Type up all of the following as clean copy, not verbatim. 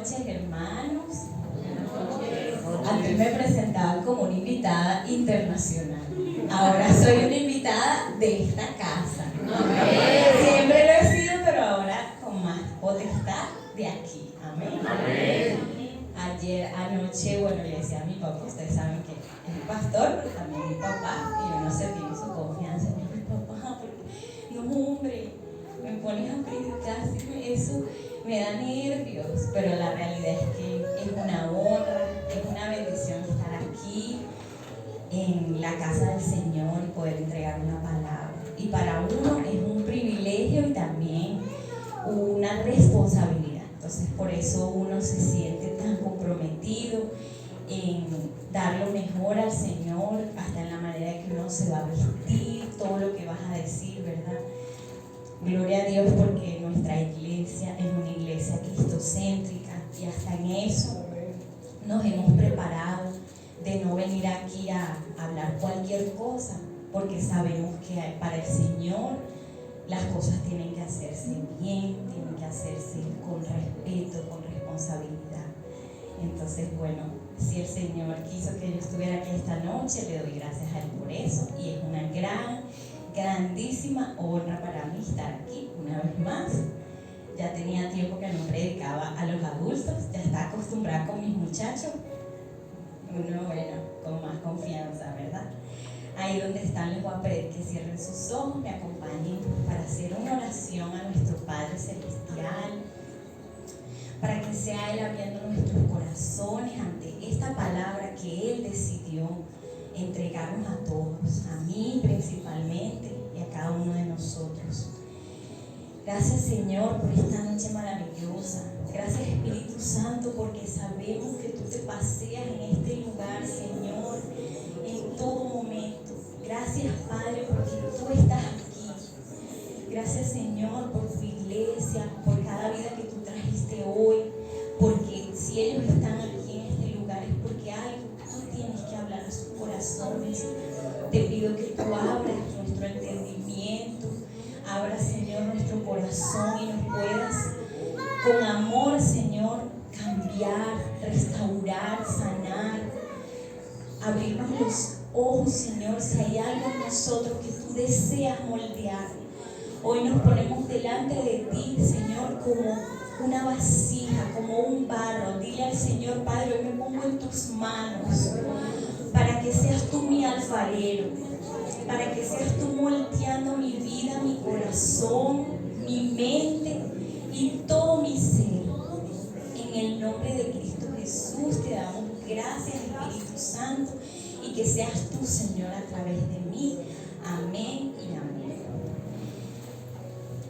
noches, hermanos. Antes me presentaba como una invitada internacional. Ahora soy una invitada de esta casa. Siempre lo he sido, pero ahora con más potestad de aquí. Amén. Ayer anoche, bueno, le decía a mi papá, ustedes saben que es mi pastor, pero también mi papá, y uno se tiene su confianza. Me dijo, papá, porque no, hombre, me pones a predicar, eso me da nervios, pero la realidad es que es una honra, es una bendición estar aquí en la casa del Señor y poder entregar una palabra. Y para uno es un privilegio y también una responsabilidad. Entonces por eso uno se siente tan comprometido en dar lo mejor al Señor, hasta en la manera que uno se va a vestir, todo lo que vas a decir, ¿verdad? Gloria a Dios, porque nuestra iglesia es una iglesia cristocéntrica y hasta en eso nos hemos preparado de no venir aquí a hablar cualquier cosa, porque sabemos que para el Señor las cosas tienen que hacerse bien, tienen que hacerse con respeto, con responsabilidad. Entonces, bueno, si el Señor quiso que yo estuviera aquí esta noche, le doy gracias a Él por eso, y es una grandísima honra para mí estar aquí una vez más. Ya tenía tiempo que no predicaba a los adultos, ya está acostumbrada con mis muchachos. Uno, bueno, con más confianza, ¿verdad? Ahí donde están les voy a pedir que cierren sus ojos, me acompañen para hacer una oración a nuestro Padre Celestial, para que sea Él abriendo nuestros corazones ante esta palabra que Él decidió entregarnos a todos, a mí principalmente y a cada uno de nosotros. Gracias, Señor, por esta noche maravillosa. Gracias, Espíritu Santo, porque sabemos que tú te paseas en este lugar, Señor, en todo momento. Gracias, Padre, porque tú estás aquí. Gracias, Señor, por tu iglesia, por cada vida que tú trajiste hoy, porque si ellos están aquí en este lugar es porque algo tú tienes que hablar a sus corazones. Te pido que tú abras nuestro entendimiento, abras, Señor, nuestro corazón y nos puedas con amor, Señor, cambiar, restaurar, sanar, abrirnos los ojos, Señor, si hay algo en nosotros que tú deseas moldear. Hoy nos ponemos delante de ti, Señor, como una vasija, como un barro. Dile al Señor, Padre, hoy me pongo en tus manos para que seas tú mi alfarero, para que seas tú moldeando mi vida, mi corazón, mi mente y todo mi ser. En el nombre de Cristo Jesús te damos gracias, Espíritu Santo, y que seas tú, Señor, a través de mí. Amén y amén.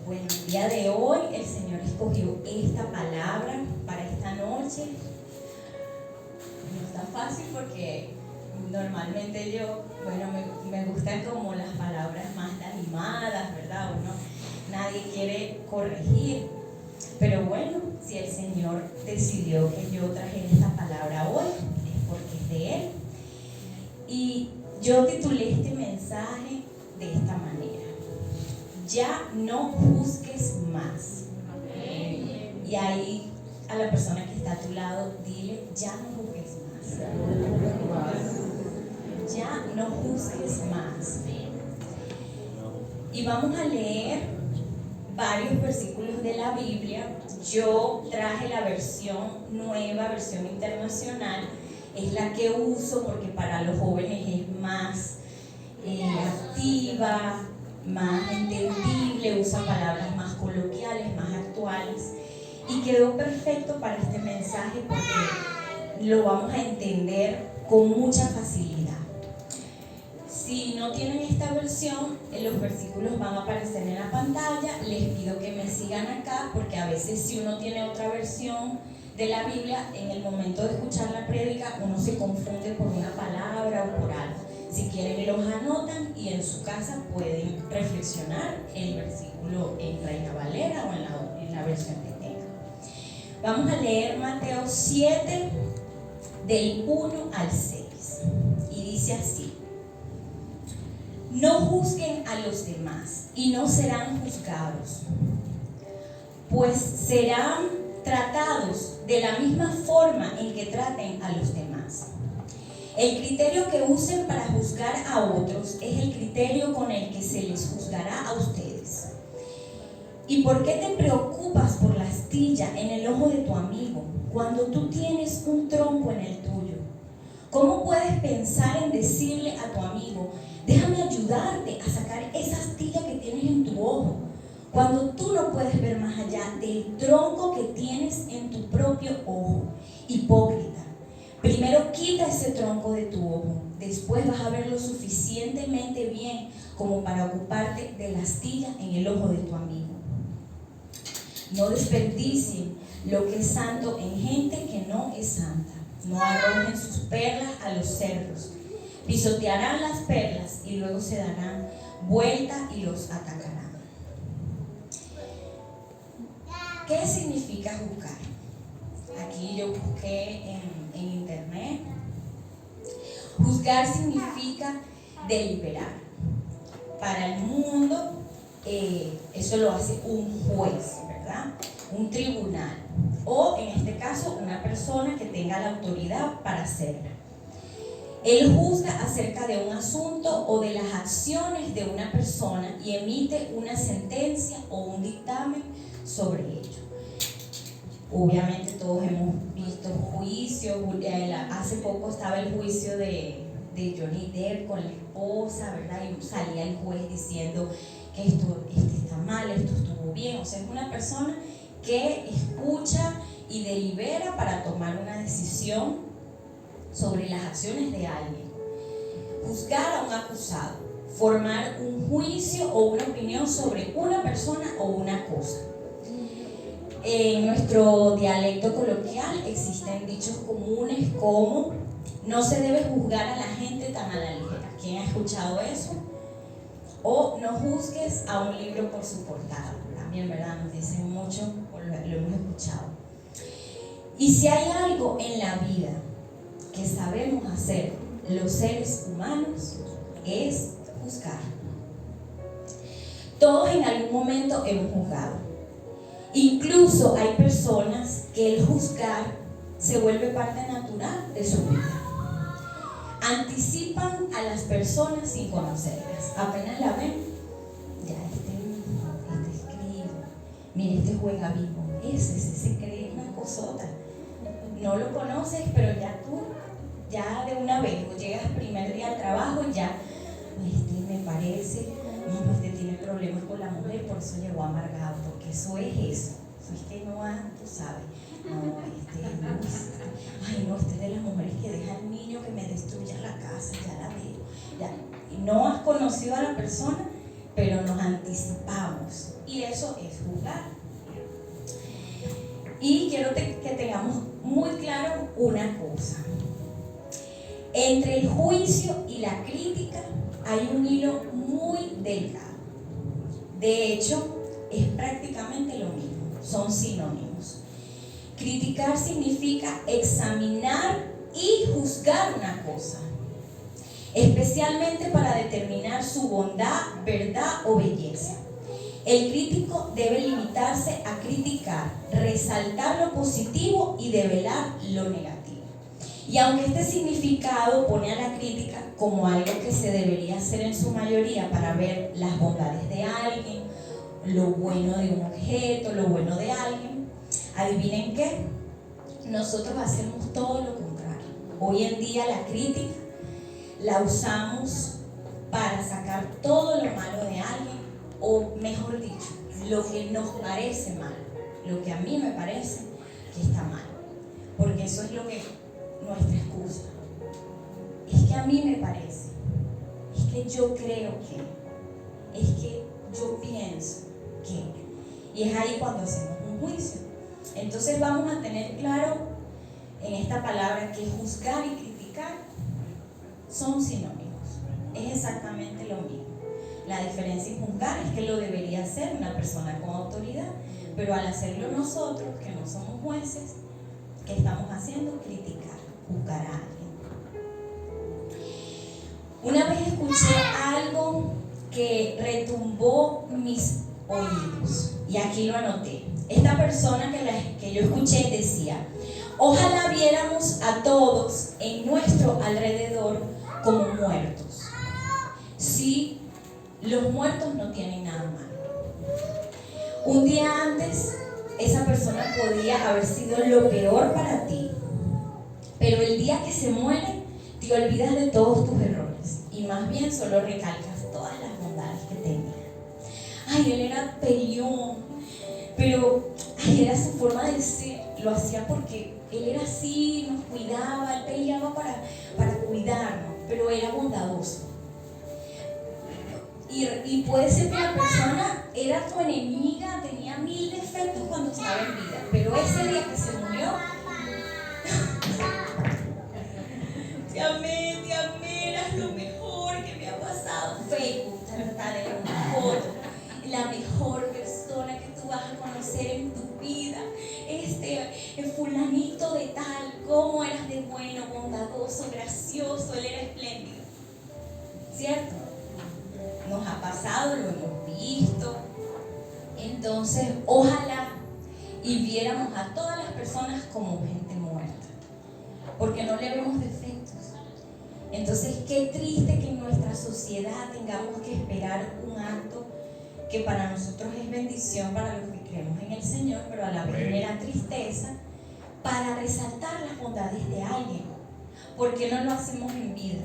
Bueno, el día de hoy el Señor escogió esta palabra para esta noche. No está fácil porque normalmente yo, bueno, me gustan como las palabras más animadas, ¿verdad? Nadie quiere corregir. Pero bueno, si el Señor decidió que yo trajera esta palabra hoy, es porque es de Él. Y yo titulé este mensaje de esta manera: ya no juzgues más. Y ahí a la persona que está a tu lado, dile, ya no juzgues más. Ya no juzgues más. Y vamos a leer varios versículos de la Biblia. Yo traje la versión nueva, versión internacional. Es la que uso porque para los jóvenes es más activa, más entendible, usa palabras más coloquiales, más actuales, y quedó perfecto para este mensaje porque lo vamos a entender con mucha facilidad. Si no tienen esta versión, los versículos van a aparecer en la pantalla. Les pido que me sigan acá porque a veces si uno tiene otra versión de la Biblia, en el momento de escuchar la prédica uno se confunde por una palabra o por algo. Si quieren los anotan y en su casa pueden reflexionar el versículo en Reina Valera o en la versión que tengan. Vamos a leer Mateo 7 del 1 al 6 y dice así: no juzguen a los demás y no serán juzgados, pues serán tratados de la misma forma en que traten a los demás. El criterio que usen para juzgar a otros es el criterio con el que se les juzgará a ustedes. ¿Y por qué te preocupas por la astilla en el ojo de tu amigo cuando tú tienes un tronco en el tuyo? ¿Cómo puedes pensar en decirle a tu amigo, déjame ayudarte a sacar esa astilla que tienes en tu ojo, cuando tú no puedes ver más allá del tronco que tienes en tu propio ojo? Hipócrita. Primero quita ese tronco de tu ojo, después vas a ver lo suficientemente bien como para ocuparte de la astilla en el ojo de tu amigo. No desperdicien lo que es santo en gente que no es santa. No arrojen sus perlas a los cerdos. Pisotearán las perlas y luego se darán vuelta y los atacarán. ¿Qué significa juzgar? Aquí yo busqué en internet. Juzgar significa deliberar. Para el mundo, eso lo hace un juez, ¿verdad? Un tribunal. O en este caso, una persona que tenga la autoridad para hacerla. Él juzga acerca de un asunto o de las acciones de una persona y emite una sentencia o un dictamen sobre ello. Obviamente todos hemos visto juicios. Hace poco estaba el juicio de Johnny Depp con la esposa, ¿verdad? Y salía el juez diciendo que esto está mal, esto estuvo bien. O sea, es una persona que escucha y delibera para tomar una decisión sobre las acciones de alguien. Juzgar a un acusado, formar un juicio o una opinión sobre una persona o una cosa. En nuestro dialecto coloquial existen dichos comunes como no se debe juzgar a la gente tan a la ligera. ¿Quién ha escuchado eso? O no juzgues a un libro por su portada. También, ¿verdad? Nos dicen mucho, o lo hemos escuchado. Y si hay algo en la vida que sabemos hacer los seres humanos, es juzgar. Todos en algún momento hemos juzgado. Incluso hay personas que el juzgar se vuelve parte natural de su vida. Anticipan a las personas sin conocerlas. Apenas la ven, ya este escribe, mire, este juega vivo, ese se cree una cosota. No lo conoces, pero ya de una vez, o llegas el primer día al trabajo y ya, me parece, no, tiene problemas con la mujer, por eso llegó amargado, porque eso es eso. Eso es que no, tú sabes, ay no, es de las mujeres que deja al niño que me destruya la casa, ya la veo. Ya. Y no has conocido a la persona, pero nos anticipamos. Y eso es juzgar. Y quiero que tengamos muy claro una cosa. Entre el juicio y la crítica hay un hilo muy delgado. De hecho, es prácticamente lo mismo, son sinónimos. Criticar significa examinar y juzgar una cosa, especialmente para determinar su bondad, verdad o belleza. El crítico debe limitarse a criticar, resaltar lo positivo y develar lo negativo. Y aunque este significado pone a la crítica como algo que se debería hacer en su mayoría para ver las bondades de alguien, lo bueno de un objeto, lo bueno de alguien, adivinen qué, nosotros hacemos todo lo contrario. Hoy en día la crítica la usamos para sacar todo lo malo de alguien, o mejor dicho, lo que nos parece mal, lo que a mí me parece que está mal, porque eso es lo que nuestra excusa. Es que a mí me parece, es que yo creo que, es que yo pienso que, y es ahí cuando hacemos un juicio. Entonces vamos a tener claro en esta palabra que juzgar y criticar son sinónimos, es exactamente lo mismo. La diferencia en juzgar es que lo debería hacer una persona con autoridad, pero al hacerlo nosotros, que no somos jueces, ¿qué estamos haciendo? Criticar, juzgar a alguien. Una vez escuché algo que retumbó mis oídos, y aquí lo anoté. esta persona que yo escuché decía: ojalá viéramos a todos en nuestro alrededor como muertos. Sí, los muertos no tienen nada malo. Un día antes, esa persona podía haber sido lo peor para ti, pero el día que se muere, te olvidas de todos tus errores y más bien solo recalcas todas las bondades que tenía. Ay, él era peleón, pero era su forma de ser, lo hacía porque él era así, nos cuidaba, él peleaba para cuidarnos, pero era bondadoso. Y puede ser que la persona era tu enemiga, tenía 1000 defectos cuando estaba en vida, pero ese día que se murió, te amé, eras lo mejor que me ha pasado. Facebook, era una foto, la mejor persona que tú vas a conocer en tu vida, el fulanito de tal, cómo eras de bueno, bondadoso, gracioso, él era espléndido, ¿cierto? Nos ha pasado, lo hemos visto. Entonces, ojalá y viéramos a todas las personas como gente muerta, porque no le vemos defectos. Entonces, qué triste que en nuestra sociedad tengamos que esperar un acto que para nosotros es bendición, para los que creemos en el Señor, pero a la vez genera tristeza, para resaltar las bondades de alguien. ¿Por qué no lo hacemos en vida?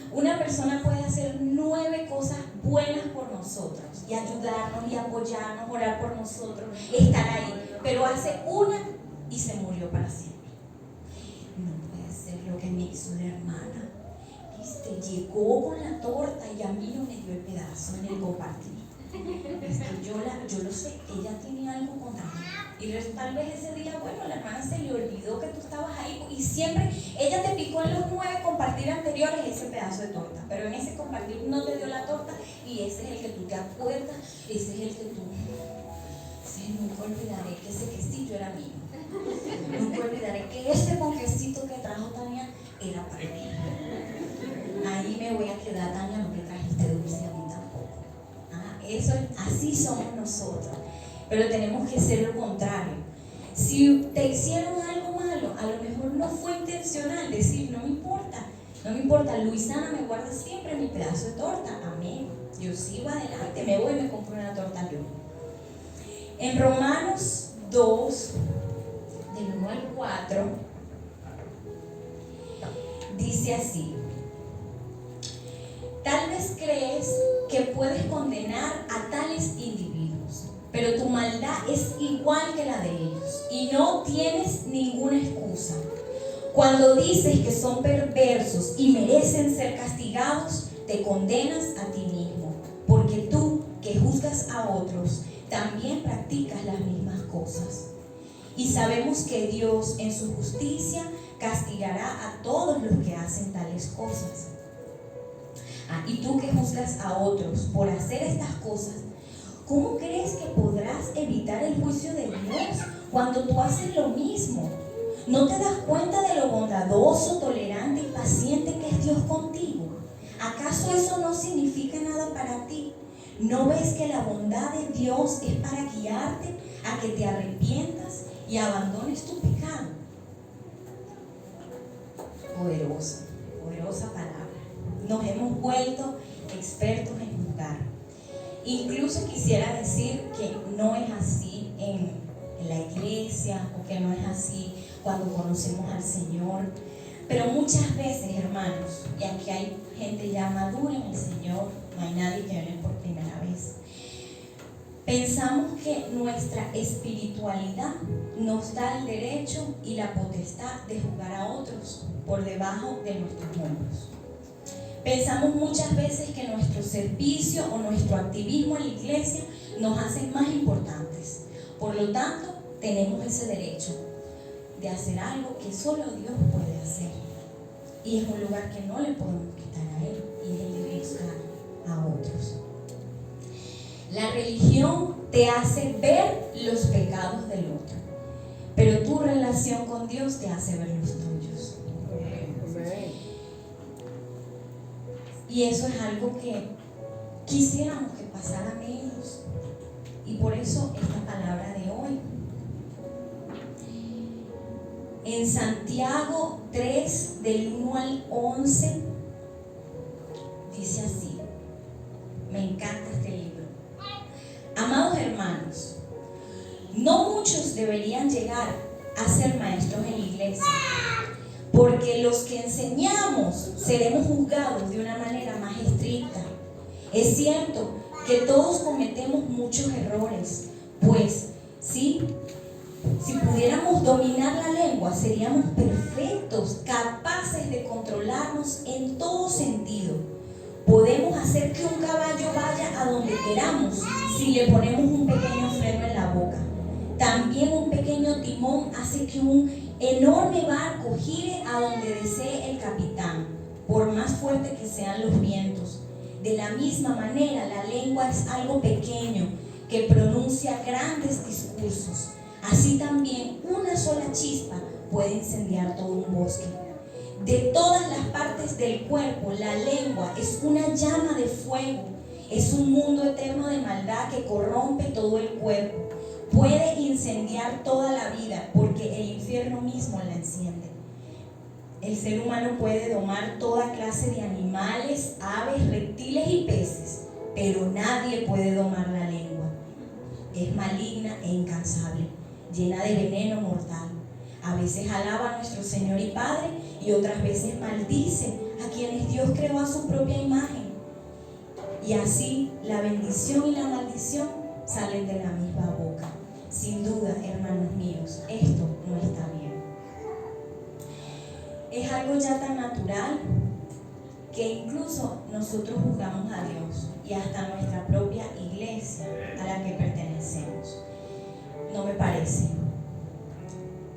Una persona puede hacer 9 cosas buenas por nosotros y ayudarnos y apoyarnos, orar por nosotros, estar ahí, pero hace una y se murió para siempre. No puede ser lo que me hizo la hermana. Llegó con la torta y a mí no me dio el pedazo en el compartir. Yo lo sé, ella tiene algo contra mí. Y tal vez ese día, bueno, la hermana se le olvidó que tú estabas ahí y siempre ella te picó en los 9 compartir anteriores ese pedazo de torta, pero en ese compartir no te dio la torta y ese es el que tú te acuerdas, ese es el que tú... Sí, nunca olvidaré que ese quesito era mío. Nunca olvidaré que ese ponquecito que trajo Tania era para mí. Ahí me voy a quedar, Tania, no me trajiste dulce a mí tampoco. Eso es, así somos nosotros. Pero tenemos que ser lo contrario. Si te hicieron algo malo, a lo mejor no fue intencional, decir, no me importa, Luisana me guarda siempre mi pedazo de torta, amén. Yo sigo adelante, me voy y me compro una torta yo. En Romanos 2, del 1 al 4, dice así: tal vez crees que puedes condenar a tales individuos, pero tu maldad es igual que la de ellos y no tienes ninguna excusa. Cuando dices que son perversos y merecen ser castigados, te condenas a ti mismo, porque tú, que juzgas a otros, también practicas las mismas cosas. Y sabemos que Dios, en su justicia, castigará a todos los que hacen tales cosas. Y tú, que juzgas a otros por hacer estas cosas, ¿cómo crees que podrás evitar el juicio de Dios cuando tú haces lo mismo? ¿No te das cuenta de lo bondadoso, tolerante y paciente que es Dios contigo? ¿Acaso eso no significa nada para ti? ¿No ves que la bondad de Dios es para guiarte a que te arrepientas y abandones tu pecado? Poderosa palabra. Nos hemos vuelto expertos en juzgar. Incluso quisiera decir que no es así en la iglesia, o que no es así cuando conocemos al Señor. Pero muchas veces, hermanos, y aquí hay gente ya madura en el Señor, no hay nadie que viene por primera vez, pensamos que nuestra espiritualidad nos da el derecho y la potestad de juzgar a otros por debajo de nuestros hombros. Pensamos muchas veces que nuestro servicio o nuestro activismo en la iglesia nos hacen más importantes. Por lo tanto, tenemos ese derecho de hacer algo que solo Dios puede hacer. Y es un lugar que no le podemos quitar a Él, y es el de juzgar a otros. La religión te hace ver los pecados del otro, pero tu relación con Dios te hace ver los tuyos. Y eso es algo que quisiéramos que pasara menos. Y por eso esta palabra de hoy. En Santiago 3, del 1 al 11, dice así. Me encanta este libro. Amados hermanos, no muchos deberían llegar a ser maestros en la iglesia, porque los que enseñamos seremos juzgados de una manera más estricta. Es cierto que todos cometemos muchos errores, pues si pudiéramos dominar la lengua, seríamos perfectos, capaces de controlarnos en todo sentido. Podemos hacer que un caballo vaya a donde queramos si le ponemos un pequeño freno en la boca. También un pequeño timón hace que un enorme barco gire a donde desee el capitán, por más fuerte que sean los vientos. De la misma manera, la lengua es algo pequeño que pronuncia grandes discursos. Así también una sola chispa puede incendiar todo un bosque. De todas las partes del cuerpo, la lengua es una llama de fuego. Es un mundo eterno de maldad que corrompe todo el cuerpo. Puede incendiar toda la vida porque el infierno mismo la enciende. El ser humano puede domar toda clase de animales, aves, reptiles y peces, pero nadie puede domar la lengua. Es maligna e incansable, llena de veneno mortal. A veces alaba a nuestro Señor y Padre y otras veces maldice a quienes Dios creó a su propia imagen. Y así la bendición y la maldición salen de la misma boca. Sin duda, hermanos míos, esto no está bien. Es algo ya tan natural que incluso nosotros juzgamos a Dios y hasta nuestra propia iglesia a la que pertenecemos. No me parece.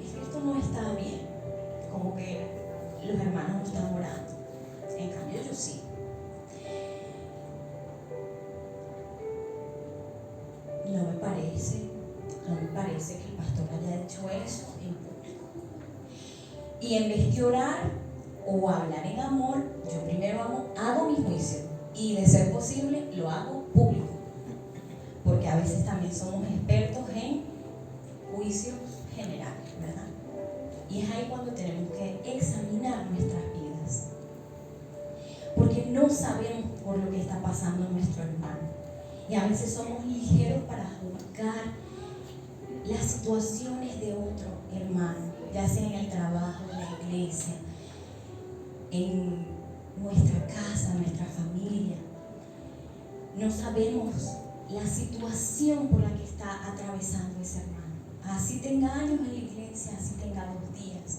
Es que esto no está bien. Como que los hermanos no están orando. En cambio, yo sí. No me parece que el pastor haya hecho eso en público. Y en vez de orar o hablar en amor, yo primero hago mi juicio y de ser posible lo hago público. Porque a veces también somos expertos en juicios generales, ¿verdad? Y es ahí cuando tenemos que examinar nuestras vidas. Porque no sabemos por lo que está pasando nuestro hermano. Y a veces somos ligeros para juzgar las situaciones de otro hermano, ya sea en el trabajo, en la iglesia, en nuestra casa, en nuestra familia. No sabemos la situación por la que está atravesando ese hermano. Así tenga años en la iglesia, así tenga 2 días,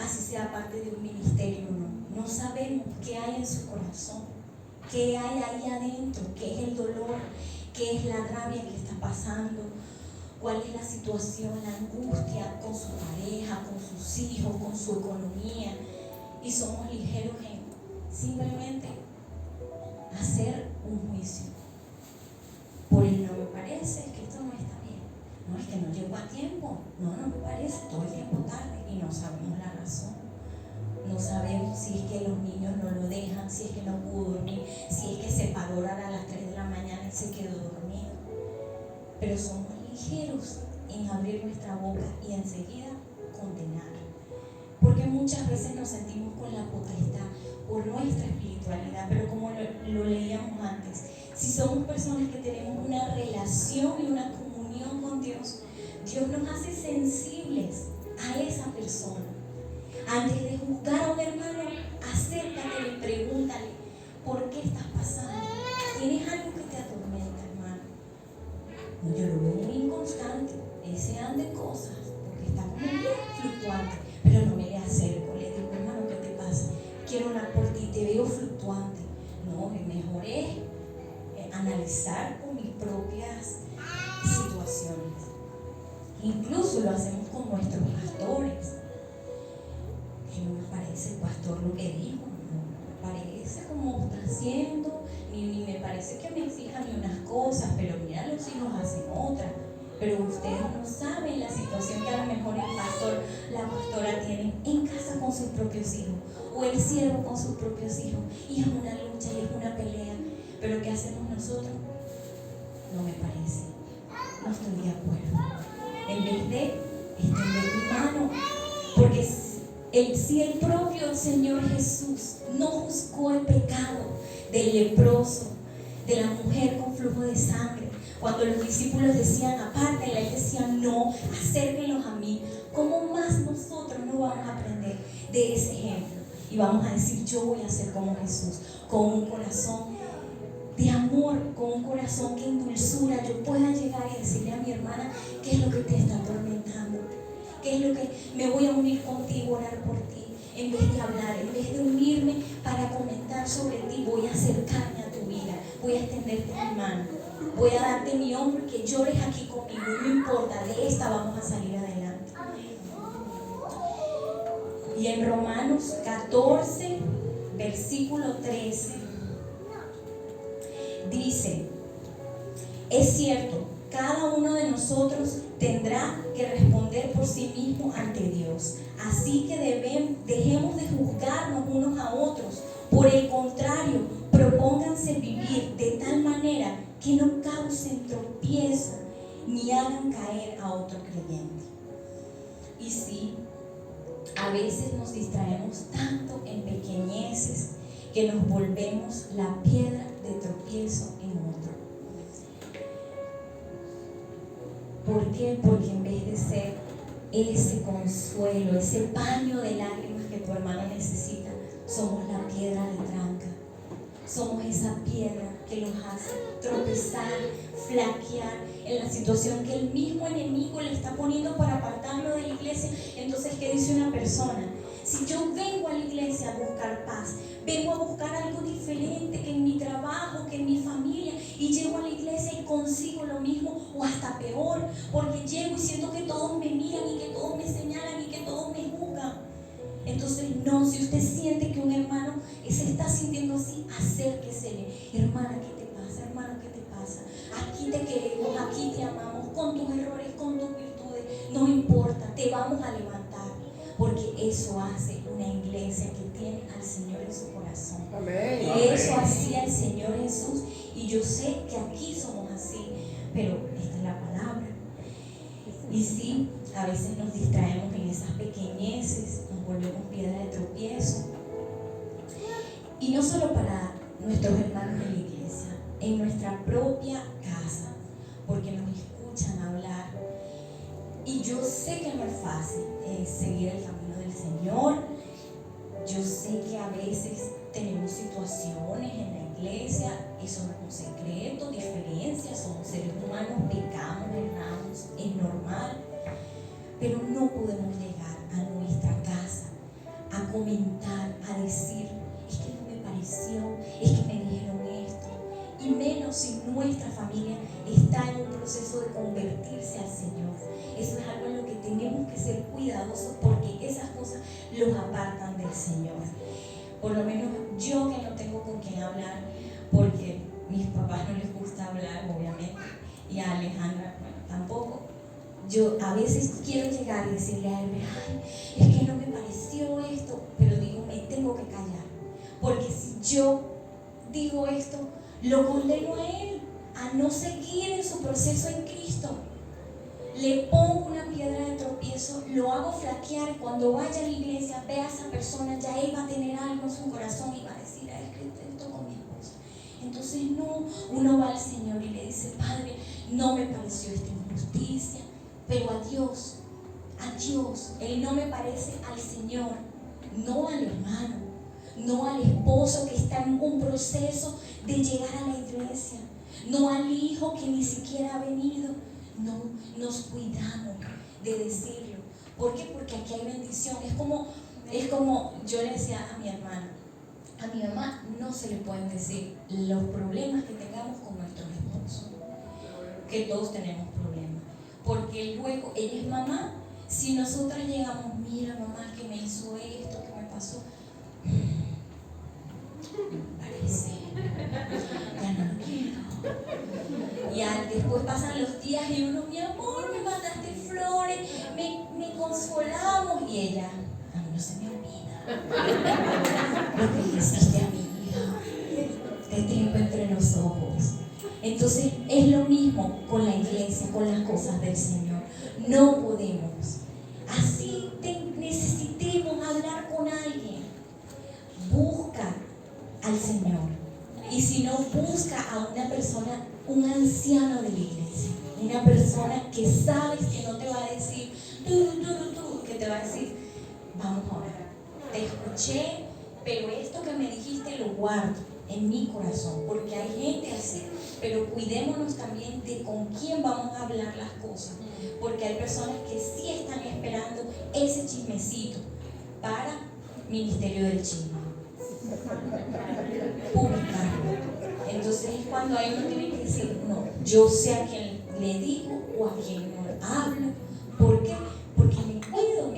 así sea parte de un ministerio o no. No sabemos qué hay en su corazón, qué hay ahí adentro, qué es el dolor, qué es la rabia que está pasando, cuál es la situación, la angustia con su pareja, con sus hijos, con su economía. Y somos ligeros en simplemente hacer un juicio. Por el no me parece, es que esto no está bien. No, es que no llegó a tiempo. No me parece, todo el tiempo tarde. Y no sabemos la razón. No sabemos si es que los niños no lo dejan, si es que no pudo dormir, si es que se paró a las 3 de la mañana y se quedó dormido. Pero somos ligeros en abrir nuestra boca y enseguida condenar. Porque muchas veces nos sentimos con la potestad por nuestra espiritualidad, pero como lo leíamos antes, si somos personas que tenemos una relación y una comunión con Dios, Dios nos hace sensibles a esa persona. Antes de juzgar a un hermano, acércate y pregúntale, ¿por qué estás pasando? ¿Tienes algo que te atormenta, hermano? No, yo lo veo muy inconstante, él se anda en cosas, porque está como muy fluctuante, pero no me le acerco, le digo, hermano, ¿qué te pasa? Quiero orar por ti, te veo fluctuante. No, mejor es analizar con mis propias situaciones. Incluso lo hacemos con nuestros pastores. Que no me parece el pastor lo que dijo, no me parece como está haciendo, ni me parece que me exijan ni unas cosas, pero mira, los hijos hacen otras. Pero ustedes no saben la situación que a lo mejor el pastor, la pastora tienen en casa con sus propios hijos, o el siervo con sus propios hijos, y es una lucha y es una pelea. Pero ¿qué hacemos nosotros? No me parece. no estoy de acuerdo. En vez de extender mi mano, porque si el propio Señor Jesús no juzgó el pecado del leproso, de la mujer con flujo de sangre, cuando los discípulos decían apártenla, él decía no, acérquenlos a mí, ¿cómo más nosotros no vamos a aprender de ese ejemplo? Y vamos a decir, yo voy a ser como Jesús, con un corazón de amor, con un corazón que en dulzura yo pueda llegar y decirle a mi hermana qué es lo que te está atormentando, qué es lo que me voy a unir contigo, orar por ti, en vez de hablar, en vez de unirme para comentar sobre ti, voy a acercarme a tu vida, voy a extenderte mi mano, voy a darte mi hombro y que llores aquí conmigo, no importa, de esta vamos a salir adelante. Y en Romanos 14, versículo 13, dice, es cierto, cada uno de nosotros tendrá que responder por sí mismo ante Dios. Así que dejemos de juzgarnos unos a otros. Por el contrario, propónganse vivir de tal manera que no causen tropiezo ni hagan caer a otro creyente. Y sí, a veces nos distraemos tanto en pequeñeces que nos volvemos la piedra de tropiezo en otro. ¿Por qué? Porque en vez de ser ese consuelo, ese paño de lágrimas que tu hermano necesita, somos la piedra de tranca. Somos esa piedra que los hace tropezar, flaquear en la situación que el mismo enemigo le está poniendo para apartarlo de la iglesia. Entonces, ¿qué dice una persona? Si yo vengo a la iglesia a buscar paz, vengo a buscar algo diferente que en mi trabajo, que en mi familia, y llego a la iglesia y consigo lo mismo o hasta peor, porque llego y siento que todos me miran y que todos me señalan y que todos me juzgan. Entonces, no, si usted siente que un hermano se está sintiendo así, acérquesele. Hermana, ¿qué te pasa? Hermano, ¿qué te pasa? Aquí te queremos, aquí te amamos, con tus errores, con tus virtudes, no importa, te vamos a levantar, porque eso hace una iglesia que tiene al Señor en su corazón. Amén. Y eso hacía el Señor Jesús, y yo sé que aquí somos así, pero esta es la palabra. Y sí, a veces nos distraemos en esas pequeñeces, nos volvemos piedra de tropiezo. Y no solo para nuestros hermanos en la iglesia, en nuestra propia casa, porque nos escuchan hablar. Y yo sé que no es fácil seguir el camino del Señor. Yo sé que a veces tenemos situaciones en la iglesia, eso no es un secreto, diferencias, somos seres humanos, pecamos, erramos, es normal. Pero no podemos llegar a nuestra casa a comentar, a decir, es que no me pareció, es que me dijeron esto. Y menos si nuestra familia está en un proceso de convertirse al Señor. Eso es algo en lo que tenemos que ser cuidadosos, porque esas cosas los apartan del Señor. Por lo menos yo, que no tengo con quién hablar, porque mis papás no les gusta hablar, obviamente, y a Alejandra, bueno, tampoco. Yo a veces quiero llegar y decirle a él, ay, es que no me pareció esto, pero digo, me tengo que callar, porque si yo digo esto, lo condeno a él a no seguir en su proceso en Cristo. Le pongo una piedra de tropiezo, lo hago flaquear. Cuando vaya a la iglesia, vea a esa persona, ya él va a tener algo en su corazón y va a decir, ay, es que esto con mi esposa. Entonces no, uno va al Señor y le dice, Padre, no me pareció esta injusticia, pero a Dios, Él no me parece al Señor, no al hermano, no al esposo que está en un proceso de llegar a la iglesia, no al hijo que ni siquiera ha venido. No, nos cuidamos de decirlo. ¿Por qué? Porque aquí hay bendición. Es como yo le decía a mi hermana, a mi mamá no se le pueden decir los problemas que tengamos con nuestros esposos, que todos tenemos problemas, porque luego ella es mamá. Si nosotras llegamos, mira mamá que me hizo esto, que me pasó, parece, ya no lo quiero. Y después pasan los días y uno, mi amor, me mandaste flores, me consolamos, y ella, a mí no se me olvida lo que le hiciste a mi hija, te tengo entre los ojos. Entonces es lo mismo con la iglesia, con las del Señor. No podemos. Así necesitemos hablar con alguien. Busca al Señor. Y si no, busca a una persona, un anciano de la iglesia. Una persona que sabes que no te va a decir, que te va a decir, vamos a orar. Te escuché, pero esto que me dijiste lo guardo en mi corazón, porque hay gente así. Pero cuidémonos también de con quién vamos a hablar las cosas, porque hay personas que sí están esperando ese chismecito para ministerio del chisme, publicarlo. Entonces es cuando ahí uno tiene que decir, no, yo sé a quién le digo o a quién no hablo. ¿Por qué? Porque me cuido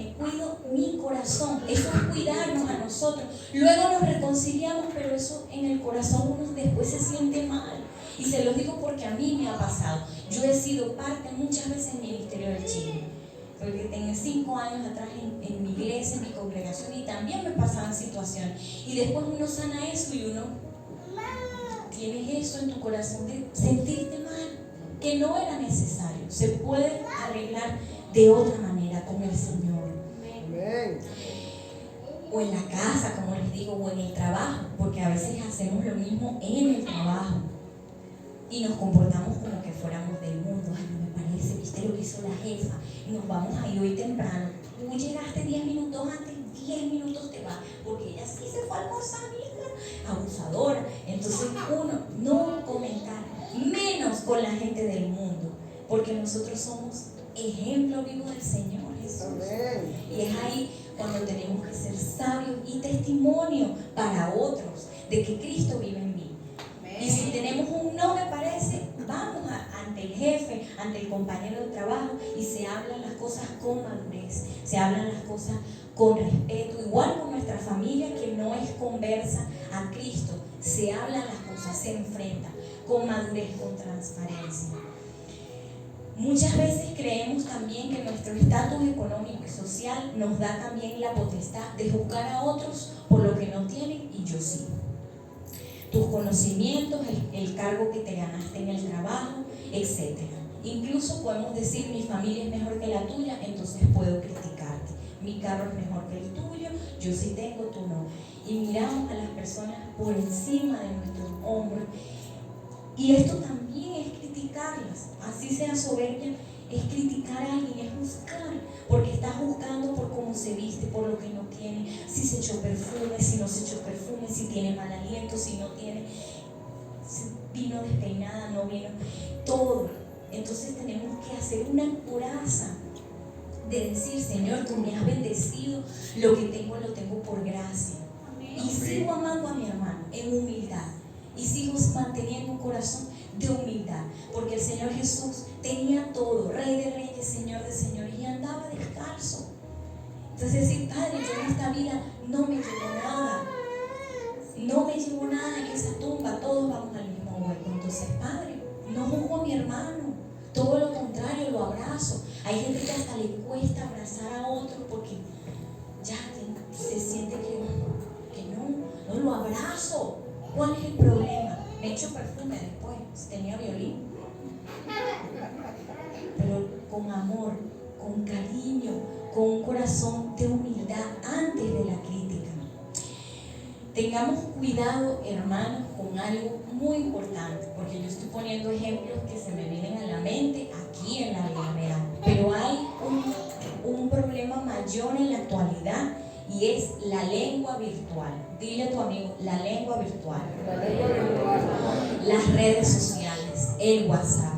mi corazón. Eso es cuidarnos a nosotros. Luego nos reconciliamos, pero eso en el corazón uno después se siente mal. Y se los digo porque a mí me ha pasado. Yo he sido parte muchas veces del ministerio del chisme, porque tengo 5 años atrás en mi iglesia, en mi congregación, y también me pasaban situaciones. Y después uno sana eso y uno tienes eso en tu corazón de sentirte mal, que no era necesario. Se puede arreglar de otra manera con el Señor. Amén. O en la casa, como les digo, o en el trabajo, porque a veces hacemos lo mismo en el trabajo y nos comportamos como que fuéramos del mundo. Ay, no me parece, viste lo que hizo la jefa, y nos vamos a ir hoy temprano. Tú llegaste 10 minutos antes, 10 minutos te va, porque ella sí se fue a almorzar, mira, abusadora. Entonces uno, no comentar, menos con la gente del mundo, porque nosotros somos ejemplo vivo del Señor Jesús. Amén. Y es ahí cuando tenemos que ser sabios y testimonio para otros de que Cristo vive en mí. Amén. Y si tenemos un no me parece, vamos ante el jefe, ante el compañero de trabajo, y se hablan las cosas con madurez, se hablan las cosas con respeto, igual con nuestra familia que no es conversa a Cristo, se hablan las cosas, se enfrentan con madurez, con transparencia. Muchas veces creemos también que nuestro estatus económico y social nos da también la potestad de juzgar a otros por lo que no tienen y yo sí. Tus conocimientos, el cargo que te ganaste en el trabajo, etc. Incluso podemos decir, mi familia es mejor que la tuya, entonces puedo criticarte. Mi carro es mejor que el tuyo, yo sí tengo, tú no. Y miramos a las personas por encima de nuestros hombros. Y esto también es criticarlas, así sea soberbia, es criticar a alguien, es juzgar, porque estás juzgando por cómo se viste, por lo que no tiene, si se echó perfume, si no se echó perfume, si tiene mal aliento, si no tiene, si vino despeinada, no vino, todo. Entonces tenemos que hacer una coraza de decir, Señor, tú me has bendecido, lo que tengo lo tengo por gracia. Y sigo amando a mi hermano en humildad. Y sigo manteniendo un corazón de humildad, porque el Señor Jesús tenía todo, Rey de Reyes, Señor de Señores, y andaba descalzo. Entonces decir, Padre, yo en esta vida no me llevo nada, no me llevo nada en esa tumba, todos vamos al mismo hueco. Entonces, Padre, no juzgo a mi hermano, todo lo contrario, lo abrazo. Hay gente que hasta le cuesta abrazar a otro porque ya se siente que no lo abrazo. ¿Cuál es el problema? Me echo perfume después, si tenía violín. Pero con amor, con cariño, con un corazón de humildad antes de la crítica. Tengamos cuidado, hermanos, con algo muy importante, porque yo estoy poniendo ejemplos que se me vienen a la mente aquí en la Alameda. Pero hay un problema mayor en la actualidad, y es la lengua virtual. Dile a tu amigo, la lengua virtual. Las redes sociales, el WhatsApp,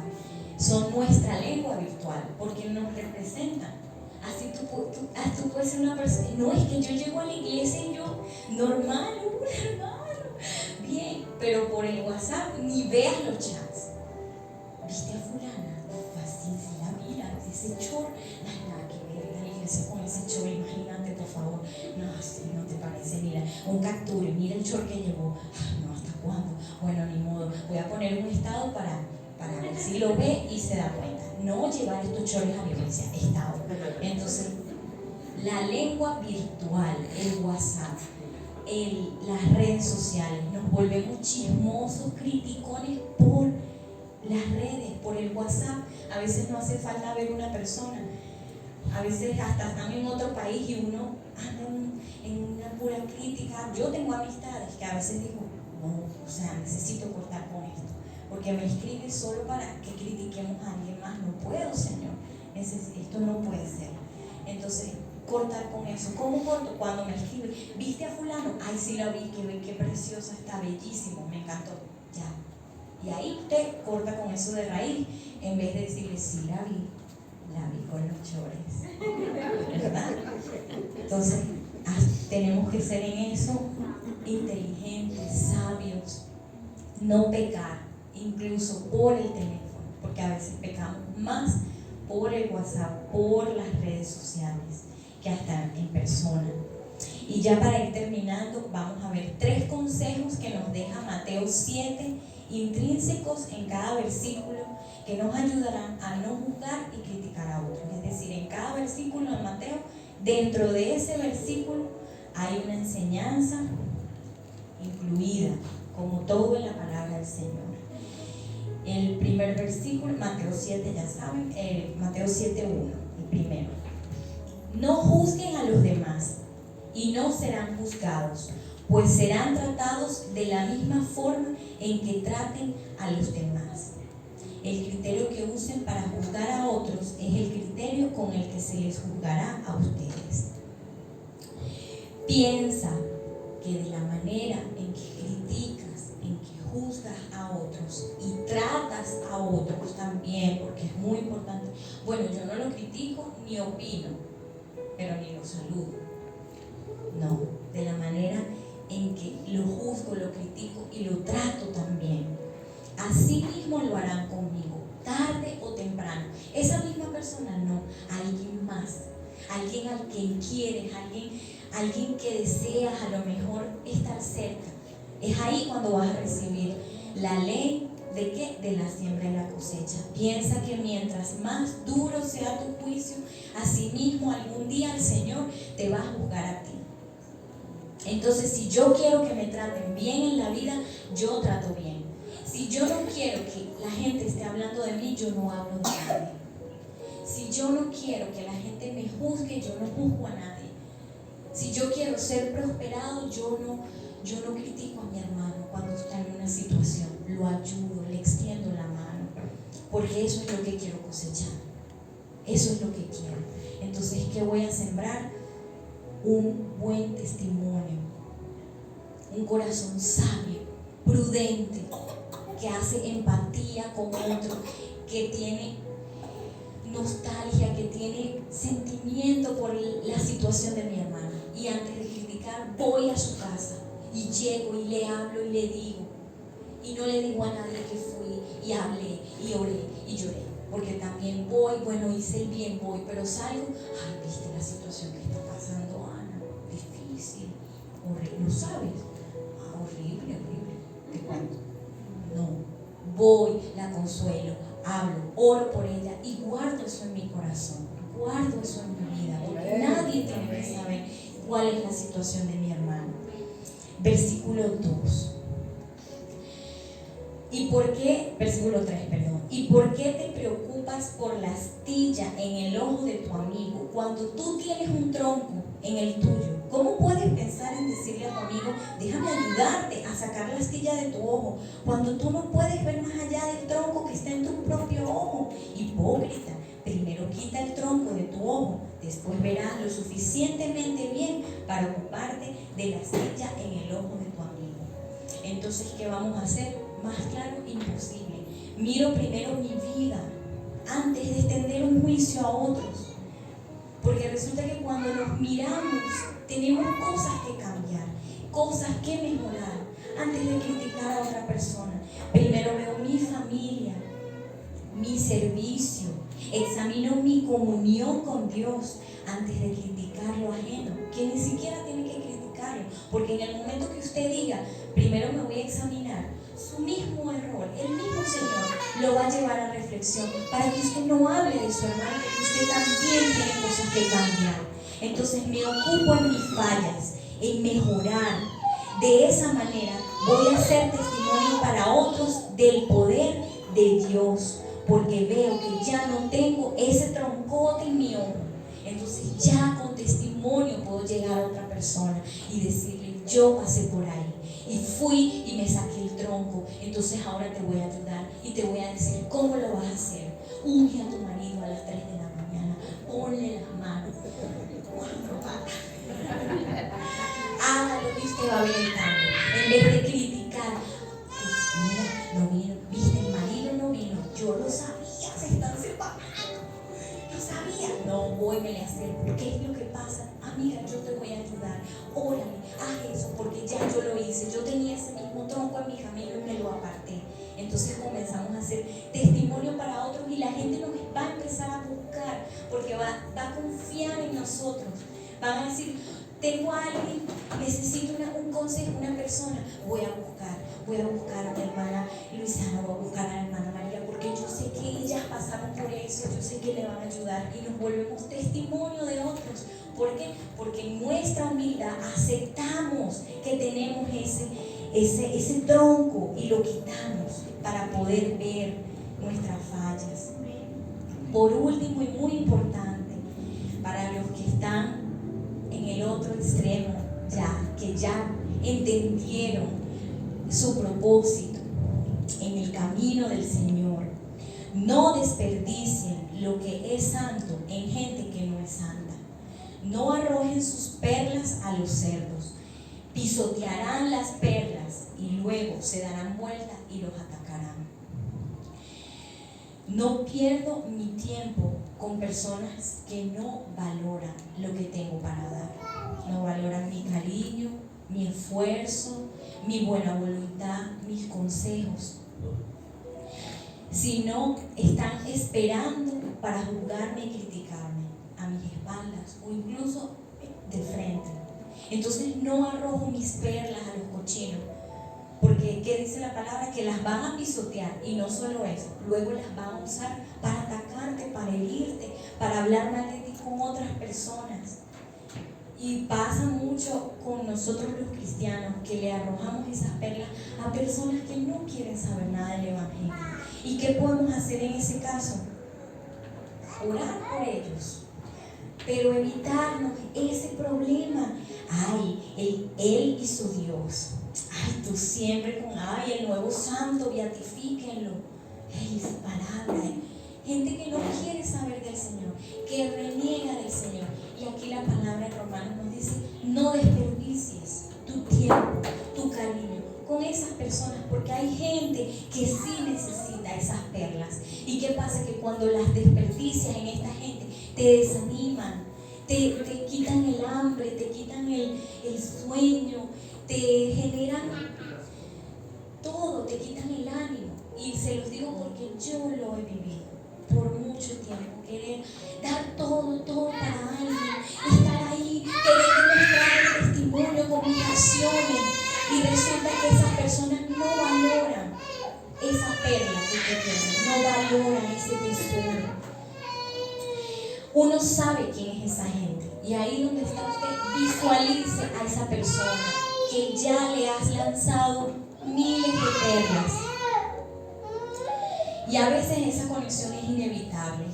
son nuestra lengua virtual, porque nos representan. Así tú puedes ser una persona, no es que yo llego a la iglesia y yo, normal, hermano, bien, pero por el WhatsApp ni veas los chats. ¿Viste a fulana? Paciencia, mira, ese chor, nada que ver en la iglesia con ese chor, imagínate, por favor. No, si no te parece, mira, un capture, mira el chor que llevó. No, ¿hasta cuándo? Bueno, ni modo, voy a poner un estado para ver si lo ve y se da cuenta. No llevar estos chores a la iglesia, estado. Entonces, la lengua virtual, el WhatsApp, las redes sociales, nos volvemos chismosos, criticones por las redes, por el WhatsApp. A veces no hace falta ver una persona. A veces hasta están en otro país y uno anda en una pura crítica. Yo tengo amistades que a veces digo, no, o sea, necesito cortar con esto. Porque me escribe solo para que critiquemos a alguien más. No puedo, Señor. Esto no puede ser. Entonces, cortar con eso. ¿Cómo corto? Cuando me escribe, ¿viste a fulano? Ay, sí la vi, qué preciosa, está bellísimo, me encantó. Ya. Y ahí usted corta con eso de raíz, en vez de decirle, sí la vi con los chores. ¿Verdad? Entonces, tenemos que ser en eso inteligentes, sabios, no pecar, incluso por el teléfono, porque a veces pecamos más por el WhatsApp, por las redes sociales, que hasta en persona. Y ya para ir terminando, vamos a ver 3 consejos que nos deja Mateo 7, intrínsecos en cada versículo, que nos ayudarán a no juzgar y criticar a otros. Es decir, en cada versículo de Mateo, dentro de ese versículo hay una enseñanza incluida, como todo en la palabra del Señor. El primer versículo, Mateo 7, ya saben, Mateo 7:1, el primero. No juzguen a los demás y no serán juzgados, pues serán tratados de la misma forma en que traten a los demás. El criterio que usen para juzgar a otros es el criterio con el que se les juzgará a ustedes. Piensa que de la manera en que criticas, en que juzgas a otros y tratas a otros también, porque es muy importante. Bueno, yo no lo critico ni opino, pero ni lo saludo. No, de la manera en que lo juzgo, lo critico y lo trato también. Así mismo lo harán conmigo, tarde o temprano. Esa misma persona no, alguien más, alguien al que quieres, alguien que deseas a lo mejor estar cerca. Es ahí cuando vas a recibir la ley de ¿qué? De la siembra y la cosecha. Piensa que mientras más duro sea tu juicio, así mismo algún día el Señor te va a juzgar a ti. Entonces, si yo quiero que me traten bien en la vida, yo trato bien. Si yo no quiero que la gente esté hablando de mí, yo no hablo de nadie. Si yo no quiero que la gente me juzgue, yo no juzgo a nadie. Si yo quiero ser prosperado, yo no critico a mi hermano cuando está en una situación. Lo ayudo, le extiendo la mano, porque eso es lo que quiero cosechar. Eso es lo que quiero. Entonces, ¿qué voy a sembrar? Un buen testimonio, un corazón sabio, prudente, que hace empatía con otro, que tiene nostalgia, que tiene sentimiento por la situación de mi hermana. Y antes de criticar, voy a su casa y llego y le hablo y le digo. Y no le digo a nadie que fui y hablé y oré y lloré, porque también voy, bueno, hice el bien, voy, pero salgo, ay, viste la situación que está pasando, Ana, difícil, horrible, ¿no sabes? Horrible, te cuento. No, voy, la consuelo, hablo, oro por ella y guardo eso en mi corazón, guardo eso en mi vida, porque nadie tiene que saber cuál es la situación de mi hermano. Versículo 2. Versículo 3, perdón. ¿Y por qué te preocupas por la astilla en el ojo de tu amigo cuando tú tienes un tronco en el tuyo? ¿Cómo puedes pensar en decirle a tu amigo, déjame ayudarte a sacar la astilla de tu ojo, cuando tú no puedes ver más allá del tronco que está en tu propio ojo? Hipócrita, primero quita el tronco de tu ojo, después verás lo suficientemente bien para ocuparte de la astilla en el ojo de tu amigo. Entonces, ¿qué vamos a hacer? Más claro, imposible. Miro primero mi vida antes de extender un juicio a otros. Porque resulta que cuando nos miramos, tenemos cosas que cambiar, cosas que mejorar antes de criticar a otra persona. Primero veo mi familia, mi servicio, examino mi comunión con Dios antes de criticar lo ajeno, que ni siquiera tiene que criticarlo, porque en el momento que usted diga, primero me voy a examinar, su mismo error, el mismo Señor lo va a llevar a reflexión para que usted no hable de su hermano, que usted también tiene cosas que cambiar. Entonces me ocupo en mis fallas, en mejorar. De esa manera voy a ser testimonio para otros del poder de Dios, porque veo que ya no tengo ese troncote en mi ojo. Entonces ya con testimonio puedo llegar a otra persona y decirle, yo pasé por ahí y fui y me saqué el tronco, entonces ahora te voy a ayudar y te voy a decir cómo lo vas a hacer. Unge a tu marido a las 3 de la mañana, ponle las manos, 4 patas, hágalo y usted va a ver el cambio. En vez de criticar, mira, no vino, viste, el marido no vino, yo lo sabía, se están separando, lo sabía. No, vuélvele a hacer, ¿qué es lo que pasa? Amiga, yo te voy a ayudar, órale, haz eso, porque ya yo lo hice, yo tenía ese mismo tronco en mi camino y me lo aparté. Entonces comenzamos a hacer testimonio para otros y la gente nos va a empezar a buscar, porque va a confiar en nosotros. Van a decir, tengo a alguien, necesito un consejo, una persona, voy a buscar a mi hermana Luisana, voy a buscar a la hermana María, porque yo sé que ellas pasaron por eso, yo sé que le van a ayudar y nos volvemos testimonio de otros. ¿Por qué? Porque en nuestra humildad aceptamos que tenemos ese tronco y lo quitamos para poder ver nuestras fallas. Por último y muy importante, para los que están en el otro extremo, que ya entendieron su propósito en el camino del Señor, no desperdicien lo que es santo en gente que no es santa. No arrojen sus perlas a los cerdos, pisotearán las perlas y luego se darán vuelta y los atacarán. No pierdo mi tiempo con personas que no valoran lo que tengo para dar. No valoran mi cariño, mi esfuerzo, mi buena voluntad, mis consejos. Sino están esperando para juzgarme y criticarme a mis espaldas o incluso de frente. Entonces no arrojo mis perlas a los cochinos, porque ¿qué dice la palabra? Que las van a pisotear, y no solo eso, luego las van a usar para atacarte, para herirte, para hablar mal de ti con otras personas. Y pasa mucho con nosotros los cristianos, que le arrojamos esas perlas a personas que no quieren saber nada del Evangelio. ¿Y qué podemos hacer en ese caso? Orar por ellos, pero evitarnos ese problema. Ay, él y su Dios. Ay, tú siempre con, ay, el nuevo santo, beatifíquenlo. Ay, su palabra. Gente que no quiere saber del Señor, que reniega del Señor. Y aquí la palabra en Romanos nos dice, no desperdicies tu tiempo, tu cariño con esas personas, porque hay gente que sí necesita esas perlas. ¿Y qué pasa? Que cuando las desperdicias en esta gente, te desaniman, te quitan el hambre, te quitan el sueño, te generan todo, te quitan el ánimo. Y se los digo porque yo lo he vivido por mucho tiempo, querer dar todo para alguien, estar ahí, querer mostrar el testimonio con mis acciones, y resulta que esas personas no valoran esa perla que tú tienes, no valoran ese tesoro. Uno sabe quién es esa gente, y ahí donde está usted, visualice a esa persona que ya le has lanzado miles de perlas. Y a veces esa conexión es inevitable,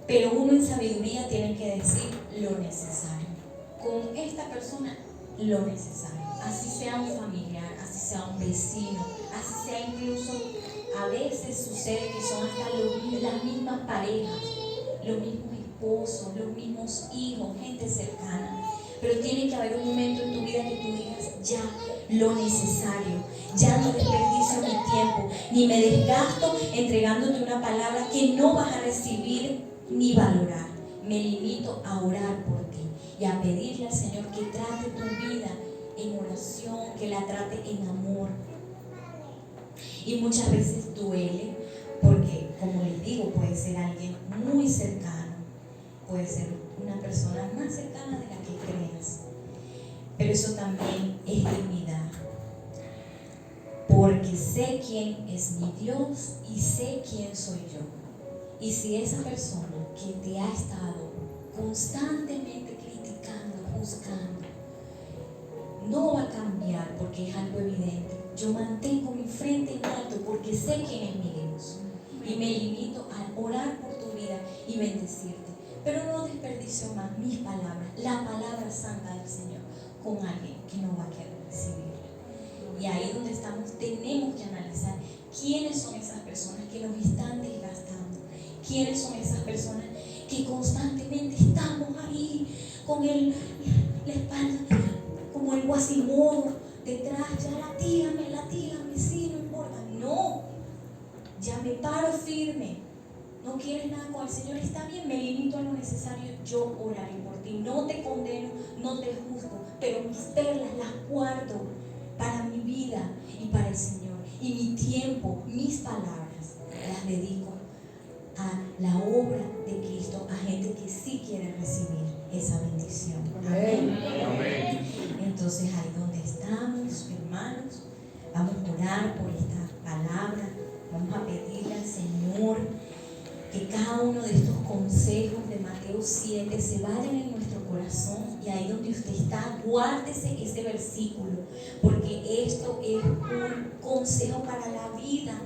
pero uno en sabiduría tiene que decir lo necesario. Con esta persona, lo necesario. Así sea un familiar, así sea un vecino, así sea incluso, a veces sucede que son hasta las mismas parejas, los mismos esposos, los mismos hijos, gente cercana. Pero tiene que haber un momento en tu vida que tú digas, ya, lo necesario, ya no desperdicio mi tiempo, ni me desgasto entregándote una palabra que no vas a recibir ni valorar. Me limito a orar por ti y a pedirle al Señor que trate tu vida en oración, que la trate en amor. Y muchas veces duele, porque como les digo, puede ser alguien muy cercano, puede ser una persona más cercana de la que creas, pero eso también es dignidad, porque sé quién es mi Dios y sé quién soy yo. Y si esa persona que te ha estado constantemente criticando, juzgando, no va a cambiar, porque es algo evidente, yo mantengo mi frente en alto porque porque sé quién es mi Dios. Y me limito a orar por tu vida y bendecirte. Pero no desperdicio más mis palabras, la palabra santa del Señor, con alguien que no va a querer recibirla. Y ahí donde estamos tenemos que analizar quiénes son esas personas que nos están desgastando, quiénes son esas personas que constantemente estamos ahí con la espalda como el guasimodo detrás, ya latígame, sí, no importa. No, ya me paro firme. No quieres nada con el Señor, está bien, me limito a lo necesario, yo oraré por ti. No te condeno, no te juzgo, pero mis perlas las guardo para mi vida y para el Señor. Y mi tiempo, mis palabras, las dedico a la obra de Cristo, a gente que sí quiere recibir esa bendición. Amén. Amén. Entonces ahí donde estamos, hermanos, vamos a orar por esta palabra, vamos a pedirle al Señor que cada uno de estos consejos de Mateo 7 se vayan en nuestro corazón, y ahí donde usted está, guárdese ese versículo, porque esto es un consejo para la vida,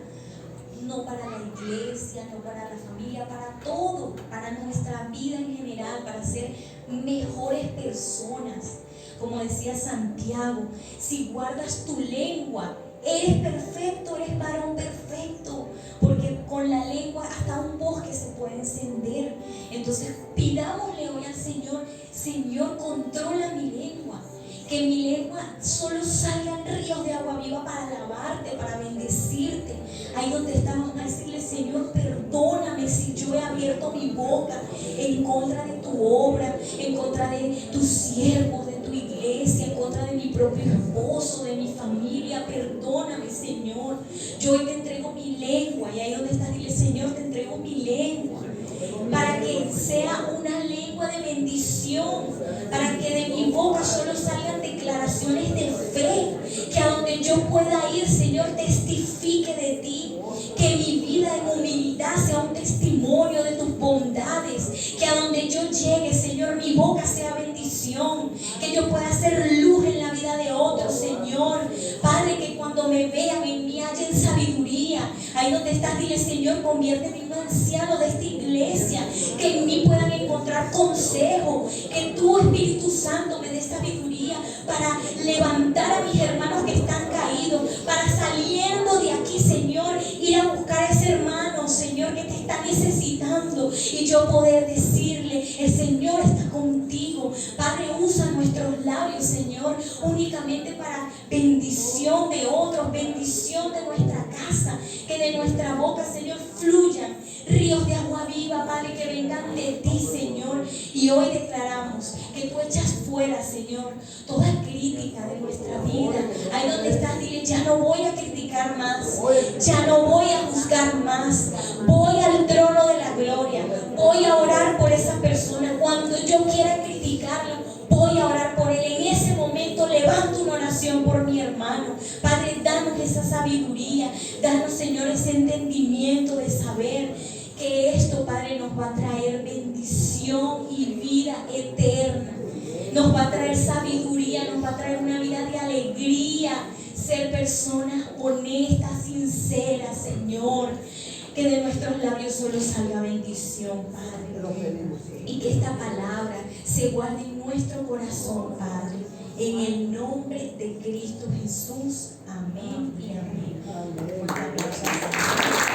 no para la iglesia, no para la familia, para todo, para nuestra vida en general, para ser mejores personas. Como decía Santiago, si guardas tu lengua, eres perfecto, eres varón perfecto, porque con la lengua hasta un bosque se puede encender. Entonces pidámosle hoy al Señor: Señor, controla mi lengua, que mi lengua solo salgan ríos de agua viva para alabarte, para bendecirte. Ahí donde estamos, a decirle: Señor, perdóname si yo he abierto mi boca en contra de tu obra, en contra de tus siervos, de tu iglesia, en contra de mi propio esposo, de mi familia. Perdóname, Señor. Yo hoy te entrego mi lengua. Y ahí donde estás, dile: Señor, te entrego mi lengua, para que sea una lengua de bendición, para que de mi boca solo salgan declaraciones de fe, que a donde yo pueda ir, Señor, testifique de ti, que mi vida en humildad sea un testimonio de tus bondades, que a donde yo llegue, Señor, mi boca sea bendición, que yo pueda hacer luz en la vida de otros, Señor. Padre, que cuando me vean en mí hallen sabiduría. Ahí donde estás, dile: Señor, conviérteme en un anciano de esta iglesia, que en mí puedan encontrar consejo, que tú, Espíritu Santo, me des sabiduría para levantar a mis hermanos que están caídos, para, saliendo de aquí, Señor, ir a buscar a ese hermano, Señor, que te está necesitando, y yo poder decirle: el Señor está contigo. Padre, usa nuestros labios, Señor, únicamente para bendición de otros, bendición de nuestra casa, que de nuestra boca, Señor, fluyan ríos de agua viva, Padre, que vengan de ti, Señor. Y hoy declaramos que tú echas fuera, Señor, toda crítica de nuestra vida. Ahí donde estás, dile: ya no voy a criticar más, ya no voy a juzgar más, voy al trono de la gloria, voy a orar por esa persona. Cuando yo quiera criticarlo, voy a orar por él. En ese momento levanto una oración por mi hermano. Padre, danos esa sabiduría, danos, Señor, ese entendimiento de saber que esto, Padre, nos va a traer bendición y vida eterna. Nos va a traer sabiduría, nos va a traer una vida de alegría, ser personas honestas, sinceras, Señor. Que de nuestros labios solo salga bendición, Padre. Y que esta palabra se guarde en nuestro corazón, Padre. En el nombre de Cristo Jesús. Amén y amén. Un aplauso.